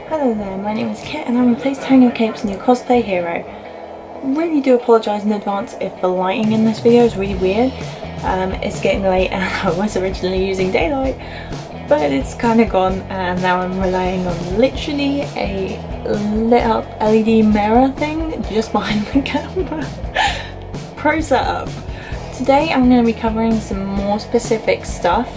Hello there, my name is Kit and I'm replacing your capes in your cosplay hero. Really do apologise in advance if the lighting in this video is really weird. It's getting late and I was originally using daylight, but it's kind of gone and now I'm relying on literally a lit up LED mirror thing just behind the camera. Pro setup. Today I'm going to be covering some more specific stuff.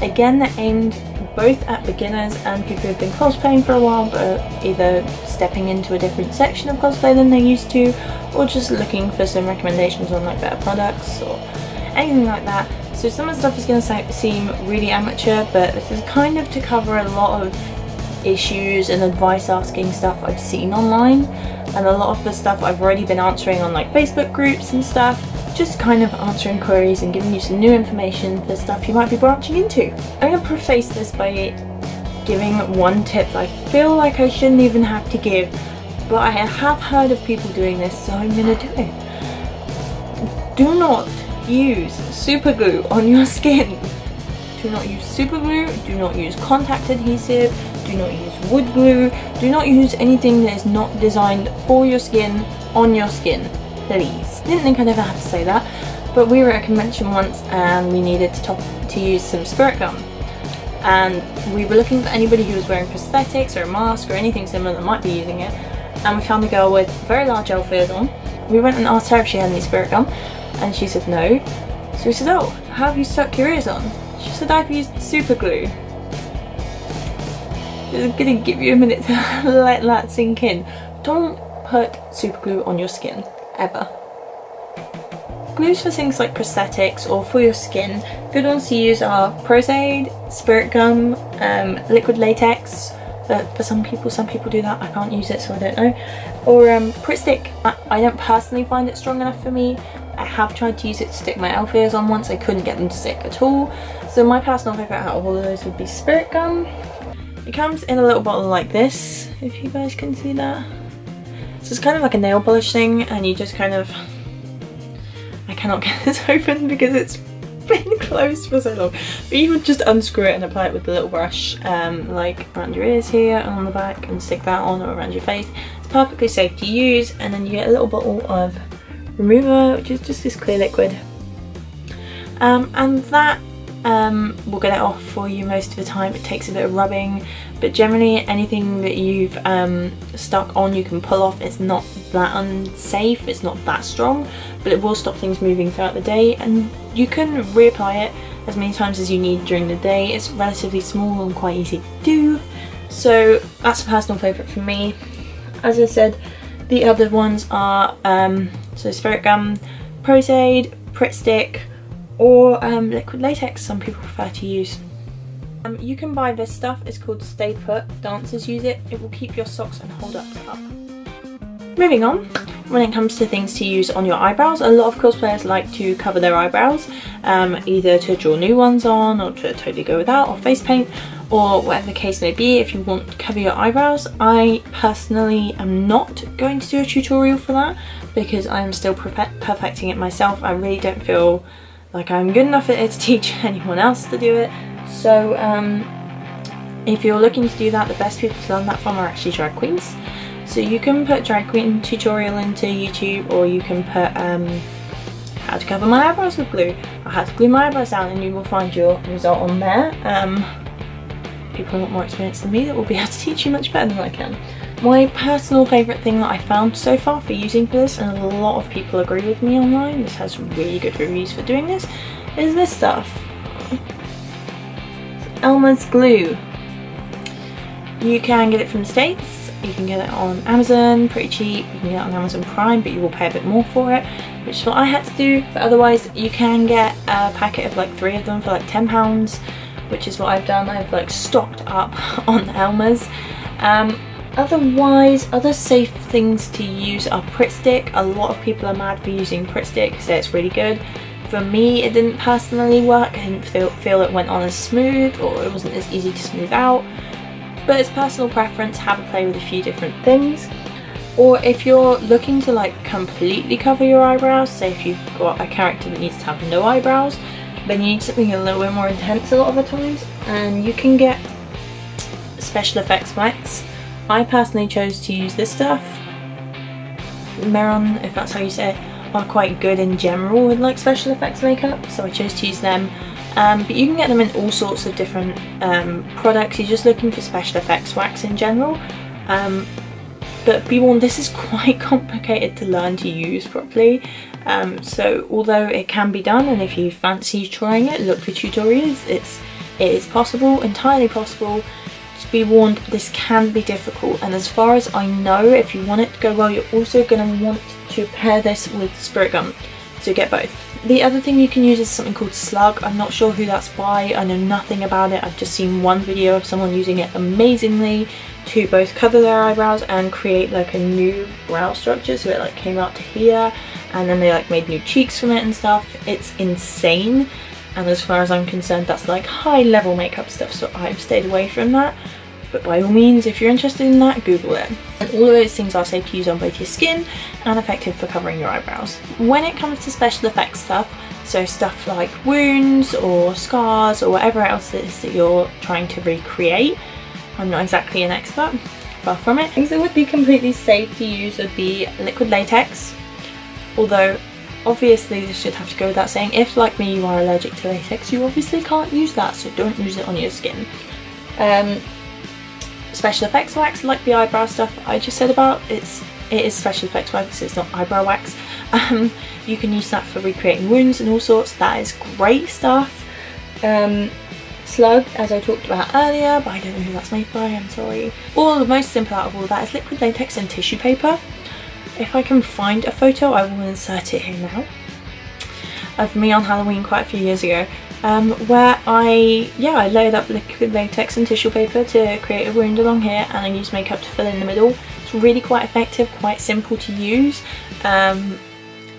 Again, they're aimed both at beginners and people who've been cosplaying for a while but are either stepping into a different section of cosplay than they used to, or just looking for some recommendations on like better products or anything like that. So some of the stuff is going to seem really amateur, but this is kind of to cover a lot of issues and advice asking stuff I've seen online, and a lot of the stuff I've already been answering on like Facebook groups and stuff. Just kind of answering queries and giving you some new information for stuff you might be branching into. I'm going to preface this by giving one tip that I feel like I shouldn't even have to give, but I have heard of people doing this, so I'm going to do it. Do not use super glue on your skin. Do not use super glue, do not use contact adhesive, do not use wood glue, do not use anything that is not designed for your skin on your skin, please. Didn't think I'd ever have to say that, but we were at a convention once and we needed to use some spirit gum, and we were looking for anybody who was wearing prosthetics or a mask or anything similar that might be using it, and we found a girl with very large elf ears on. We went and asked her if she had any spirit gum and she said no. So we said, oh, how have you stuck your ears on? She said, I've used super glue. I'm gonna give you a minute to let that sink in. Don't put super glue on your skin, ever. Glues for things like prosthetics or for your skin, good ones to use are Prozaid, spirit gum, liquid latex. For some people do that. I can't use it, so I don't know. Or Pritt stick. I don't personally find it strong enough for me. I have tried to use it to stick my elf ears on once. I couldn't get them to stick at all. So my personal favourite out of all of those would be spirit gum. It comes in a little bottle like this, if you guys can see that. So it's kind of like a nail polish thing, and you just kind of... I cannot get this open because it's been closed for so long. But you would just unscrew it and apply it with the little brush, like around your ears here and on the back, and stick that on, or around your face. It's perfectly safe to use, and then you get a little bottle of remover, which is just this clear liquid. And that will get it off for you most of the time. It takes a bit of rubbing, but generally anything that you've stuck on you can pull off. It's not that unsafe, it's not that strong, but it will stop things moving throughout the day, and you can reapply it as many times as you need during the day. It's relatively small and quite easy to do, so that's a personal favourite for me. As I said, the other ones are so spirit gum, Prozaid, Pritt stick, or liquid latex some people prefer to use. You can buy this stuff, it's called Stay Put. Dancers use it, it will keep your socks and hold ups up. Moving on, when it comes to things to use on your eyebrows, a lot of cosplayers like to cover their eyebrows, either to draw new ones on, or to totally go without, or face paint, or whatever the case may be. If you want to cover your eyebrows, I personally am not going to do a tutorial for that because I am still perfecting it myself. I really don't feel like I'm good enough at it to teach anyone else to do it. So if you're looking to do that, the best people to learn that from are actually drag queens. So you can put drag queen tutorial into YouTube, or you can put how to cover my eyebrows with glue, or how to glue my eyebrows down, and you will find your result on there. People who want more experience than me that will be able to teach you much better than I can. My personal favourite thing that I found so far for using for this, and a lot of people agree with me online, this has really good reviews for doing this, is this stuff. Elmer's glue. You can get it from the States. You can get it on Amazon, pretty cheap. You can get it on Amazon Prime, but you will pay a bit more for it, which is what I had to do. But otherwise, you can get a packet of like 3 of them for like £10, which is what I've done. I've like stocked up on Elmer's. Otherwise, other safe things to use are Pritt stick. A lot of people are mad for using Pritt stick, say it's really good. For me, it didn't personally work. I didn't feel it went on as smooth, or it wasn't as easy to smooth out. But it's personal preference, have a play with a few different things. Or if you're looking to like completely cover your eyebrows, say if you've got a character that needs to have no eyebrows, then you need something a little bit more intense a lot of the times, and you can get special effects wax. I personally chose to use this stuff. Mehron, if that's how you say it, are quite good in general with like special effects makeup, so I chose to use them. But you can get them in all sorts of different products. You're just looking for special effects wax in general. But be warned, this is quite complicated to learn to use properly. So although it can be done, and if you fancy trying it, look for tutorials. It is possible, entirely possible. Just be warned, this can be difficult, and as far as I know, if you want it to go well, you're also going to want to pair this with spirit gum, so get both. The other thing you can use is something called Slug. I'm not sure who that's by, I know nothing about it. I've just seen one video of someone using it amazingly to both cover their eyebrows and create like a new brow structure, so it like came out to here, and then they like made new cheeks from it and stuff. It's insane, and as far as I'm concerned, that's like high level makeup stuff, so I've stayed away from that. But by all means, if you're interested in that, Google it. And all of those things are safe to use on both your skin and effective for covering your eyebrows. When it comes to special effects stuff, so stuff like wounds or scars or whatever else it is that you're trying to recreate, I'm not exactly an expert, far from it. Things that would be completely safe to use would be liquid latex, although obviously this should have to go without saying, if like me you are allergic to latex, you obviously can't use that, so don't use it on your skin. Special effects wax, like the eyebrow stuff I just said about, it is special effects wax, it's not eyebrow wax. You can use that for recreating wounds and all sorts, that is great stuff. Slug, as I talked about earlier, but I don't know who that's made by, I'm sorry. The most simple out of all that is liquid latex and tissue paper. If I can find a photo, I will insert it here now, of me on Halloween quite a few years ago, where I layered up liquid latex and tissue paper to create a wound along here, and I used makeup to fill in the middle. It's really quite effective, quite simple to use.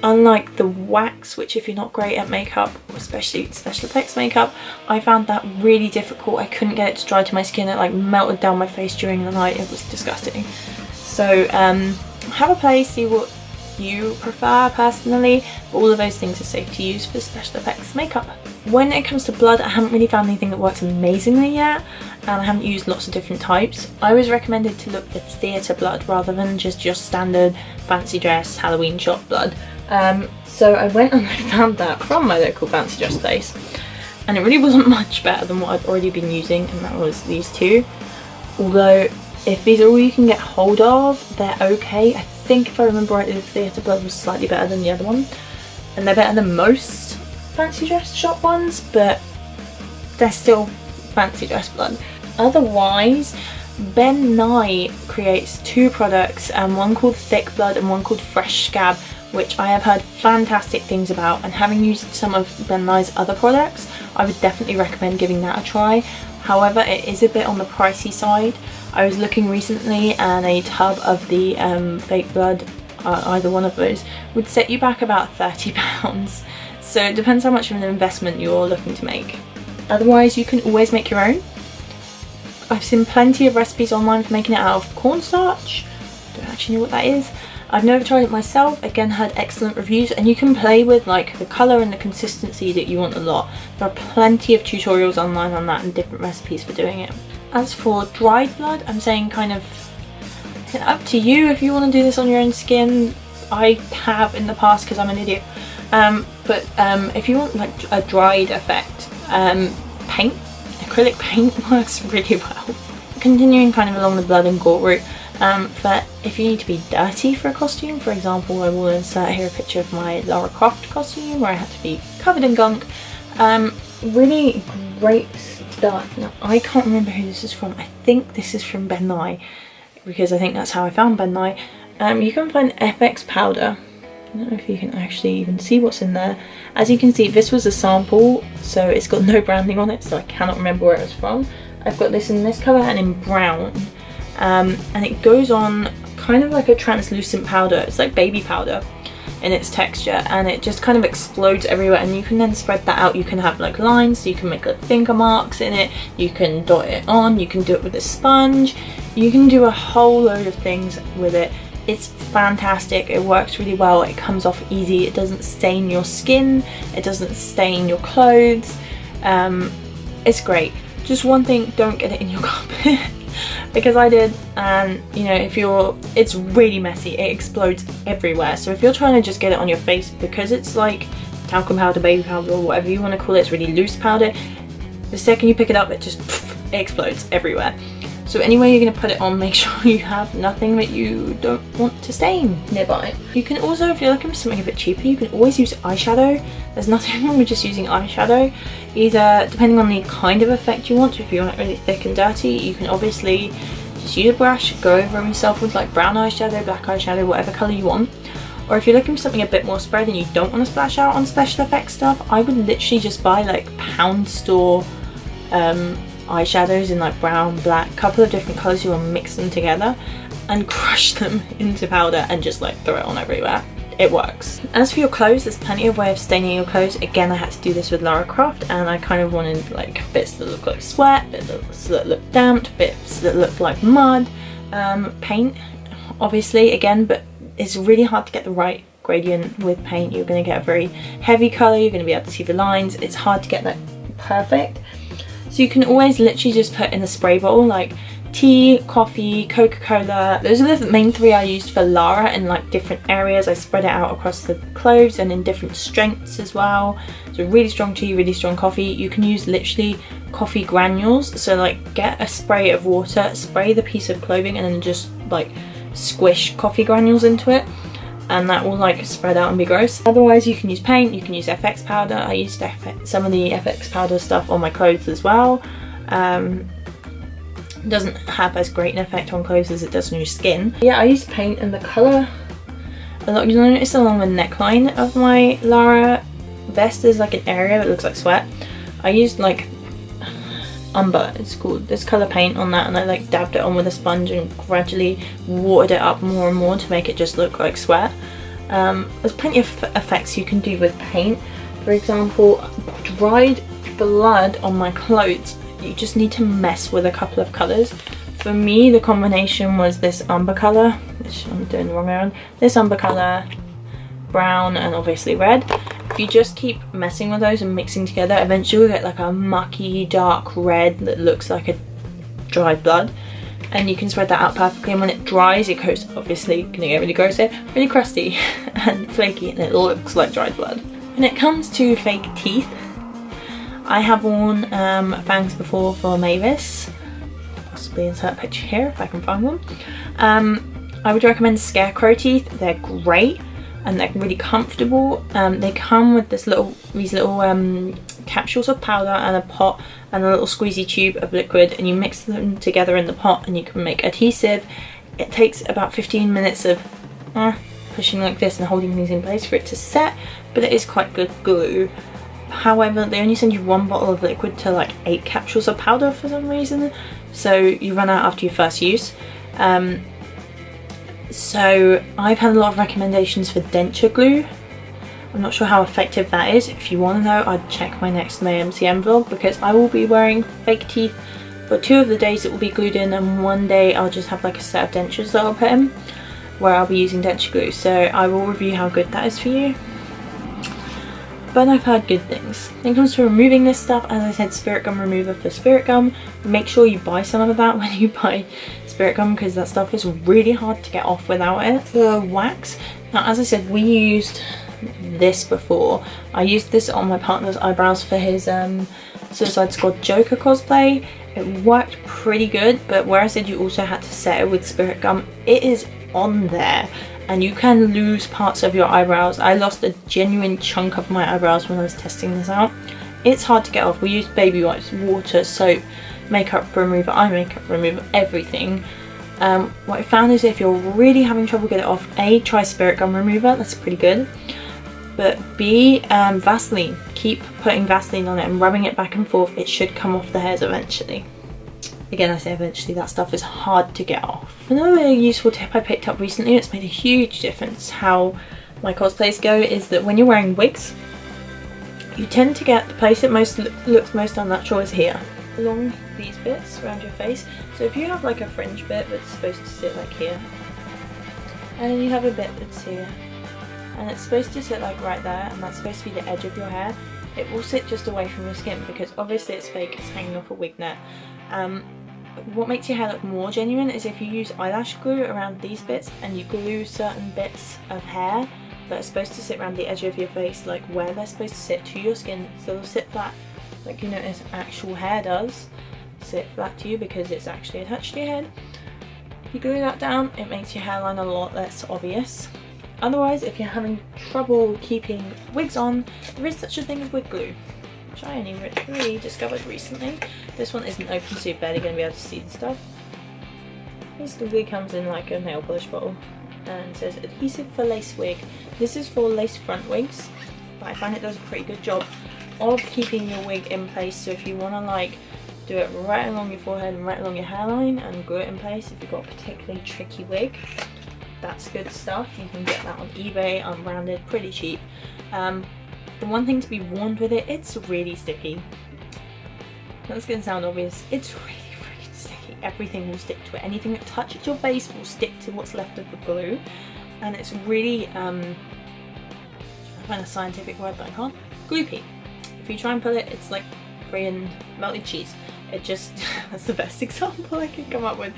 Unlike the wax, which if you're not great at makeup, or especially special effects makeup, I found that really difficult. I couldn't get it to dry to my skin, it like melted down my face during the night, it was disgusting. So have a play, see what you prefer personally, but all of those things are safe to use for special effects makeup. When it comes to blood, I haven't really found anything that works amazingly yet, and I haven't used lots of different types. I was recommended to look for theatre blood rather than just your standard fancy dress Halloween shop blood. So I went and I found that from my local fancy dress place, and it really wasn't much better than what I'd already been using, and that was these two. Although if these are all you can get hold of, they're okay. I think if I remember rightly, the theatre blood was slightly better than the other one, and they're better than most fancy dress shop ones, but they're still fancy dress blood. Otherwise, Ben Nye creates two products, one called Thick Blood and one called Fresh Scab, which I have heard fantastic things about, and having used some of Ben Nye's other products, I would definitely recommend giving that a try. However, it is a bit on the pricey side. I was looking recently, and a tub of the fake blood, either one of those, would set you back about £30. So it depends how much of an investment you're looking to make. Otherwise, you can always make your own. I've seen plenty of recipes online for making it out of cornstarch. Don't actually know what that is. I've never tried it myself, again heard excellent reviews, and you can play with like the colour and the consistency that you want a lot. There are plenty of tutorials online on that and different recipes for doing it. As for dried blood, I'm saying kind of up to you if you want to do this on your own skin. I have in the past because I'm an idiot. But if you want like a dried effect, acrylic paint works really well. Continuing kind of along the blood and gore route, but if you need to be dirty for a costume, for example, I will insert here a picture of my Lara Croft costume where I had to be covered in gunk. Really great stuff. Now I can't remember who this is from. I think this is from Ben Nye, because I think that's how I found Ben Nye. You can find FX powder. I don't know if you can actually even see what's in there. As you can see, this was a sample, so it's got no branding on it, so I cannot remember where it was from. I've got this in this colour and in brown, and it goes on kind of like a translucent powder. It's like baby powder in its texture, and it just kind of explodes everywhere, and you can then spread that out. You can have like lines, so you can make like finger marks in it, you can dot it on, you can do it with a sponge, you can do a whole load of things with it. It's fantastic, it works really well, it comes off easy, it doesn't stain your skin, it doesn't stain your clothes. It's great. Just one thing, don't get it in your carpet. because I did, and you know, it's really messy, it explodes everywhere. So if you're trying to just get it on your face, because it's like talcum powder, baby powder, or whatever you want to call it, it's really loose powder, the second you pick it up it just it explodes everywhere. So anyway you're going to put it on, make sure you have nothing that you don't want to stain nearby. You can also, if you're looking for something a bit cheaper, you can always use eyeshadow. There's nothing wrong with just using eyeshadow, either depending on the kind of effect you want. So if you want it really thick and dirty, you can obviously just use a brush, go over yourself with like brown eyeshadow, black eyeshadow, whatever colour you want. Or if you're looking for something a bit more spread and you don't want to splash out on special effects stuff, I would literally just buy like pound store eyeshadows in like brown, black, couple of different colours. You will mix them together and crush them into powder and just like throw it on everywhere. It works. As for your clothes, there's plenty of way of staining your clothes. Again, I had to do this with Lara Croft, and I kind of wanted like bits that look like sweat, bits that look damp, bits that look like mud. Paint, obviously, again, but it's really hard to get the right gradient with paint. You're going to get a very heavy colour, you're going to be able to see the lines. It's hard to get that perfect. So you can always literally just put in a spray bottle like tea, coffee, Coca-Cola. Those are the main three I used for Lara in like different areas. I spread it out across the clothes and in different strengths as well. So really strong tea, really strong coffee. You can use literally coffee granules. So like get a spray of water, spray the piece of clothing, and then just like squish coffee granules into it, and that will like spread out and be gross. Otherwise you can use paint, you can use FX powder. I used some of the FX powder stuff on my clothes as well. It doesn't have as great an effect on clothes as it does on your skin. Yeah, I used paint, and the colour, you'll notice along the neckline of my Lara vest there's like an area that looks like sweat. I used like umber, it's called, this colour paint on that, and I like dabbed it on with a sponge and gradually watered it up more and more to make it just look like sweat. There's plenty of effects you can do with paint. For example, dried blood on my clothes, you just need to mess with a couple of colours. For me the combination was this umber colour, which I'm doing the wrong way around, this umber colour, brown, and obviously red. If you just keep messing with those and mixing together, eventually you'll get like a mucky dark red that looks like a dried blood, and you can spread that out perfectly. And when it dries, it goes, obviously gonna get really gross here, really crusty and flaky, and it looks like dried blood. When it comes to fake teeth, I have worn fangs before for Mavis. Possibly insert a picture here if I can find one. I would recommend Scarecrow Teeth. They're great and they're really comfortable. They come with these little capsules of powder and a pot and a little squeezy tube of liquid, and you mix them together in the pot and you can make adhesive. It takes about 15 minutes of pushing like this and holding things in place for it to set, but it is quite good glue. However, they only send you one bottle of liquid to like 8 capsules of powder for some reason, so you run out after your first use. So I've had a lot of recommendations for denture glue. I'm not sure how effective that is. If you want to know, I'd check my next MCM vlog, because I will be wearing fake teeth for 2 of the days it will be glued in, and one day I'll just have like a set of dentures that I'll put in where I'll be using denture glue. So I will review how good that is for you. But I've heard good things. When it comes to removing this stuff, as I said, spirit gum remover for spirit gum. Make sure you buy some of that when you buy spirit gum, because that stuff is really hard to get off without it. For wax, now as I said, we used this before. I used this on my partner's eyebrows for his Suicide Squad Joker cosplay. It worked pretty good, but where I said you also had to set it with spirit gum, it is on there. And you can lose parts of your eyebrows. I lost a genuine chunk of my eyebrows when I was testing this out. It's hard to get off. We used baby wipes, water, soap, makeup remover, eye makeup remover, everything. What I found is if you're really having trouble getting it off, A, try spirit gum remover, that's pretty good. But B, Vaseline. Keep putting Vaseline on it and rubbing it back and forth. It should come off the hairs eventually. Again, I say eventually, that stuff is hard to get off. Another useful tip I picked up recently, it's made a huge difference how my cosplays go, is that when you're wearing wigs, you tend to get the place that looks most unnatural is here, along these bits around your face. So if you have like a fringe bit that's supposed to sit like here, and then you have a bit that's here, and it's supposed to sit like right there, and that's supposed to be the edge of your hair, it will sit just away from your skin, because obviously it's fake, it's hanging off a wig net. what makes your hair look more genuine is if you use eyelash glue around these bits and you glue certain bits of hair that are supposed to sit around the edge of your face, like where they're supposed to sit, to your skin, so they'll sit flat, like you notice actual hair does sit flat to you because it's actually attached to your head. If you glue that down, it makes your hairline a lot less obvious. Otherwise, if you're having trouble keeping wigs on, there is such a thing as wig glue, which I only really discovered recently. This one isn't open, so you're barely going to be able to see the stuff. This glue comes in like a nail polish bottle and it says adhesive for lace wig. This is for lace front wigs, but I find it does a pretty good job of keeping your wig in place. So if you want to like do it right along your forehead and right along your hairline and glue it in place, if you've got a particularly tricky wig, that's good stuff. You can get that on eBay, unbranded, pretty cheap. The one thing to be warned with it, it's really sticky. That's going to sound obvious. It's really freaking sticky. Everything will stick to it. Anything that touches your base will stick to what's left of the glue. And it's really, I find a scientific word but I can't. Gloopy. If you try and pull it, it's like freaking melted cheese. It just, that's the best example I can come up with.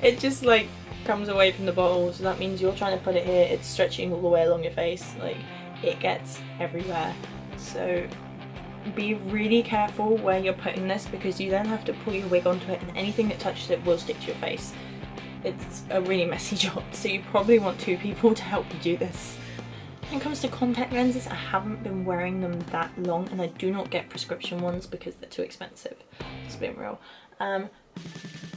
It just like comes away from the bottle, so that means you're trying to put it here, it's stretching all the way along your face, like it gets everywhere. So be really careful where you're putting this, because you then have to pull your wig onto it and anything that touches it will stick to your face. It's a really messy job, so you probably want two people to help you do this. When it comes to contact lenses, I haven't been wearing them that long and I do not get prescription ones because they're too expensive, just being real.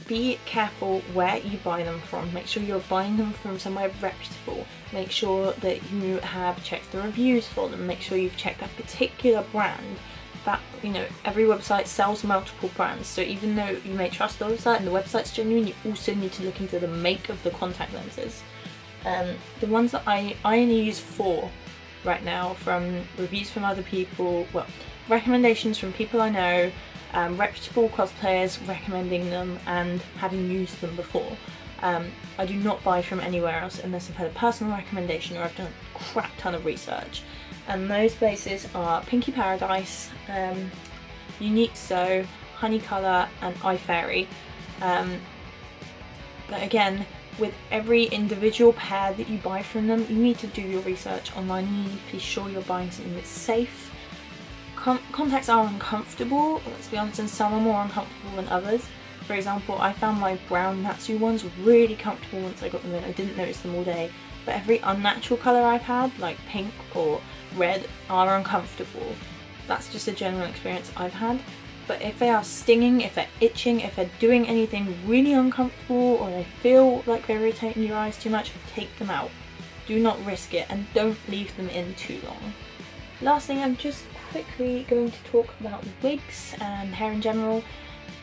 Be careful where you buy them from. Make sure you're buying them from somewhere reputable. Make sure that you have checked the reviews for them. Make sure you've checked that particular brand. That, you know, every website sells multiple brands, so even though you may trust the website and the website's genuine, you also need to look into the make of the contact lenses. The ones that I only use 4 right now, from reviews from other people, well, recommendations from people I know, reputable cosplayers recommending them and having used them before. I do not buy from anywhere else unless I've had a personal recommendation or I've done a crap ton of research. And those places are Pinky Paradise, Unique So, Honey Colour and Eye Fairy. But again, with every individual pair that you buy from them, you need to do your research online and you need to be sure you're buying something that's safe. Contacts are uncomfortable, let's be honest, and some are more uncomfortable than others. For example, I found my brown Natsu ones really comfortable once I got them in. I didn't notice them all day, but every unnatural colour I've had, like pink or red, are uncomfortable. That's just a general experience I've had. But if they are stinging, if they're itching, if they're doing anything really uncomfortable or they feel like they're irritating your eyes too much, take them out. Do not risk it and don't leave them in too long. Last thing, I'm just quickly going to talk about wigs and hair in general.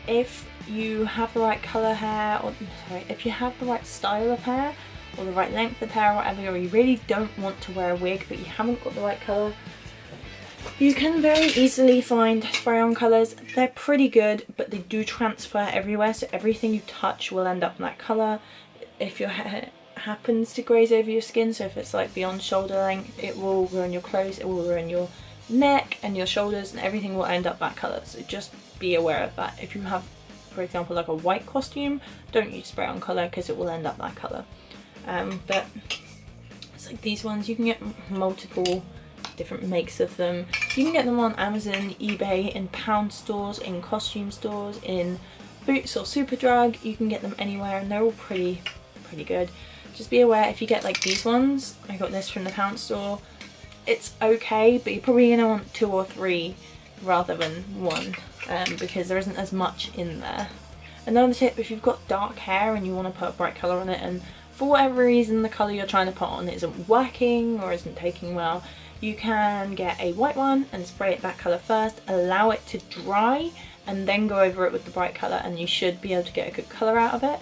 If you have the right colour hair, or sorry, if you have the right style of hair or the right length of hair or whatever, or you really don't want to wear a wig but you haven't got the right colour, you can very easily find spray-on colours. They're pretty good, but they do transfer everywhere, so everything you touch will end up in that colour. If your hair happens to graze over your skin, so if it's like beyond shoulder length, it will ruin your clothes, it will ruin your neck and your shoulders, and everything will end up that colour, so just be aware of that. If you have, for example, like a white costume, don't use spray on colour because it will end up that colour. But it's like these ones, you can get multiple different makes of them. You can get them on Amazon, eBay, in pound stores, in costume stores, in Boots or Superdrug. You can get them anywhere and they're all pretty good. Just be aware if you get like these ones, I got this from the pound store, it's okay, but you're probably going to want 2 or 3 rather than 1, because there isn't as much in there. Another tip, if you've got dark hair and you want to put a bright colour on it and for whatever reason the colour you're trying to put on isn't working or isn't taking well, you can get a white one and spray it that colour first, allow it to dry and then go over it with the bright colour, and you should be able to get a good colour out of it.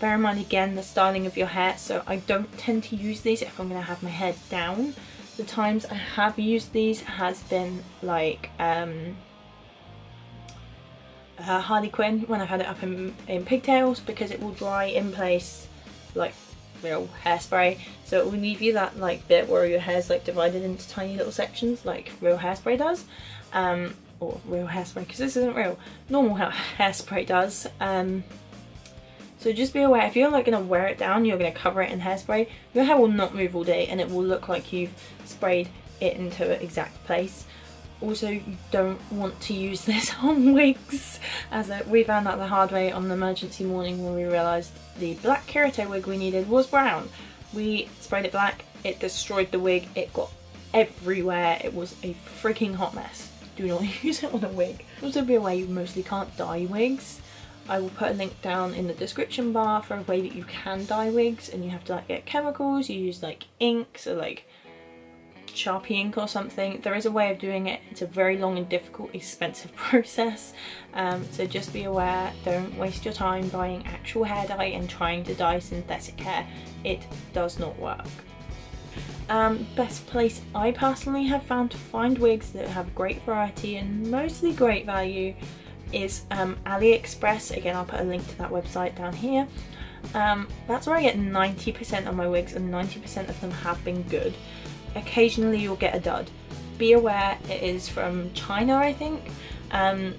Bear in mind again the styling of your hair, so I don't tend to use these if I'm going to have my hair down. The times I have used these has been like Harley Quinn, when I've had it up in pigtails, because it will dry in place like real hairspray, so it will leave you that like bit where your hair's like divided into tiny little sections like real hairspray does. or real hairspray, because this isn't real, normal hairspray does. So just be aware, if you're like going to wear it down, you're going to cover it in hairspray, your hair will not move all day and it will look like you've sprayed it into an exact place. Also, you don't want to use this on wigs, as we found out the hard way on the emergency morning when we realised the black Kirito wig we needed was brown. We sprayed it black, it destroyed the wig, it got everywhere, it was a freaking hot mess. Do not use it on a wig. Also be aware you mostly can't dye wigs. I will put a link down in the description bar for a way that you can dye wigs, and you have to like get chemicals, you use like ink, so like Sharpie ink or something. There is a way of doing it. It's a very long and difficult, expensive process, so just be aware. Don't waste your time buying actual hair dye and trying to dye synthetic hair. It does not work. Best place I personally have found to find wigs that have great variety and mostly great value is AliExpress. Again, I'll put a link to that website down here. That's where I get 90% of my wigs, and 90% of them have been good. Occasionally you'll get a dud. Be aware it is from China, I think. And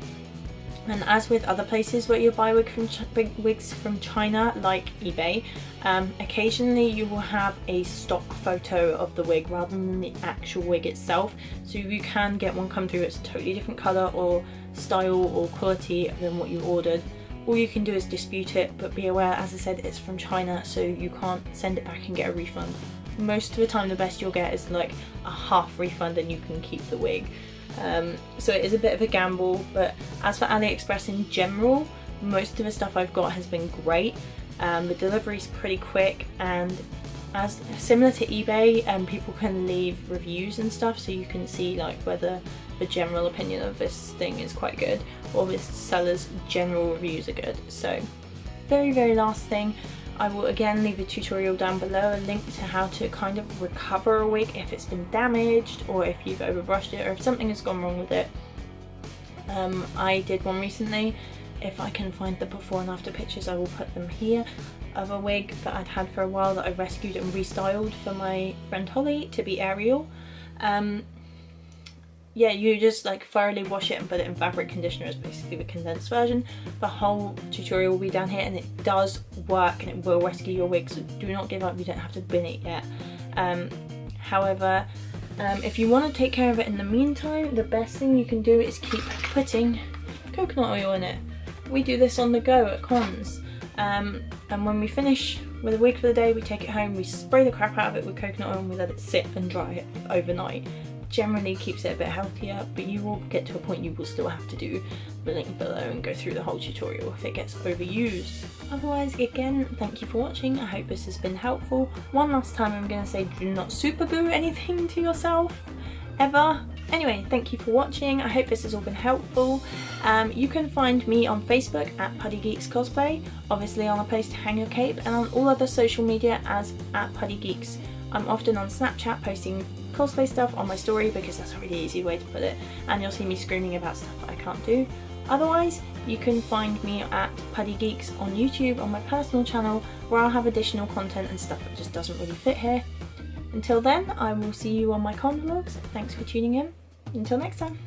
as with other places where you buy wigs from China, like eBay, occasionally you will have a stock photo of the wig rather than the actual wig itself. So you can get one come through, it's a totally different colour or style or quality than what you ordered. All you can do is dispute it, but be aware, as I said, it's from China, so you can't send it back and get a refund. Most of the time the best you'll get is like a half refund and you can keep the wig. So it is a bit of a gamble, but as for AliExpress in general, most of the stuff I've got has been great. The delivery's pretty quick, and as similar to eBay, people can leave reviews and stuff, so you can see like whether the general opinion of this thing is quite good or this seller's general reviews are good. So very last thing, I will again leave a tutorial down below, a link to how to kind of recover a wig if it's been damaged or if you've overbrushed it or if something has gone wrong with it. I did one recently. If I can find the before and after pictures, I will put them here, of a wig that I'd had for a while that I rescued and restyled for my friend Holly to be Ariel. Yeah, you just like thoroughly wash it and put it in fabric conditioner, is basically the condensed version. The whole tutorial will be down here, and it does work and it will rescue your wig, so do not give up, you don't have to bin it yet. However, if you want to take care of it in the meantime, the best thing you can do is keep putting coconut oil in it. We do this on the go at cons, and when we finish with a wig for the day, we take it home, we spray the crap out of it with coconut oil and we let it sit and dry it overnight. Generally keeps it a bit healthier, but you will get to a point you will still have to do the link below and go through the whole tutorial if it gets overused. Otherwise, again, thank you for watching. I hope this has been helpful. One last time I'm going to say, do not super glue anything to yourself ever. Anyway, thank you for watching. I hope this has all been helpful. You can find me on Facebook at PuddyGeeks Cosplay, obviously on a place to hang your cape, and on all other social media as at PuddyGeeks. I'm often on Snapchat posting cosplay stuff on my story because that's a really easy way to put it, and you'll see me screaming about stuff that I can't do. Otherwise, you can find me at PuddyGeeks on YouTube on my personal channel, where I'll have additional content and stuff that just doesn't really fit here. Until then, I will see you on my con vlogs. Thanks for tuning in. Until next time.